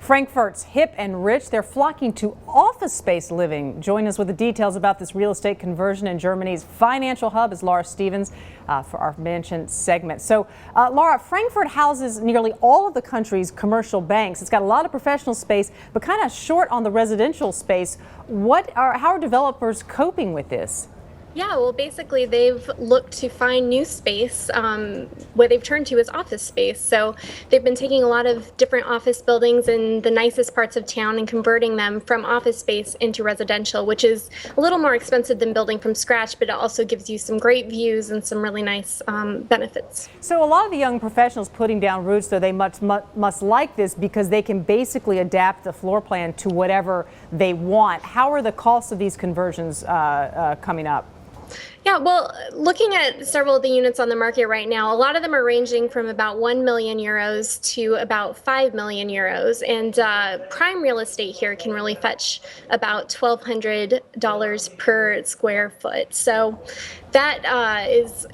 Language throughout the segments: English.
Frankfurt's hip and rich, they're flocking to office space living. Join us with the details about this real estate conversion in Germany's financial hub is Laura Stevens for our mansion segment. So, Laura, Frankfurt houses nearly all of the country's commercial banks. It's got a lot of professional space, but kind of short on the residential space. How are developers coping with this? Yeah, well, basically, they've looked to find new space. What they've turned to is office space. So they've been taking a lot of different office buildings in the nicest parts of town and converting them from office space into residential, which is a little more expensive than building from scratch, but it also gives you some great views and some really nice benefits. So a lot of the young professionals putting down roots, though, they must like this because they can basically adapt the floor plan to whatever they want. How are the costs of these conversions coming up? Yeah, well, looking at several of the units on the market right now, a lot of them are ranging from about 1 million euros to about 5 million euros. And prime real estate here can really fetch about $1,200 per square foot. So that is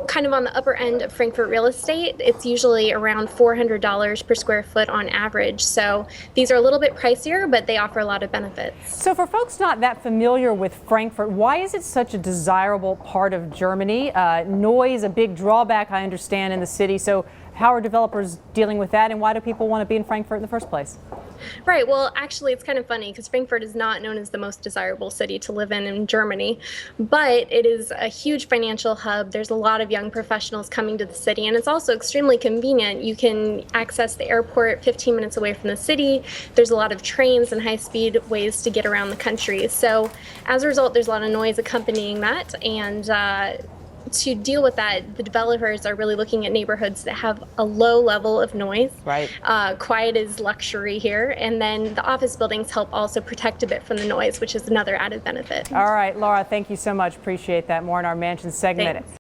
kind of on the upper end of Frankfurt real estate. It's usually around $400 per square foot on average. So these are a little bit pricier, but they offer a lot of benefits. So for folks not that familiar with Frankfurt, why is it such a desirable part of Germany? Noise, a big drawback, I understand, in the city. So how are developers dealing with that, and why do people want to be in Frankfurt in the first place? Right. Well, actually, it's kind of funny because Frankfurt is not known as the most desirable city to live in Germany, but it is a huge financial hub. There's a lot of young professionals coming to the city, and it's also extremely convenient. You can access the airport 15 minutes away from the city. There's a lot of trains and high-speed ways to get around the country. So as a result, there's a lot of noise accompanying that, and to deal with that, the developers are really looking at neighborhoods that have a low level of noise. Right. Quiet is luxury here. And then the office buildings help also protect a bit from the noise, which is another added benefit. All right, Laura, thank you so much. Appreciate that. More in our mansion segment. Thanks.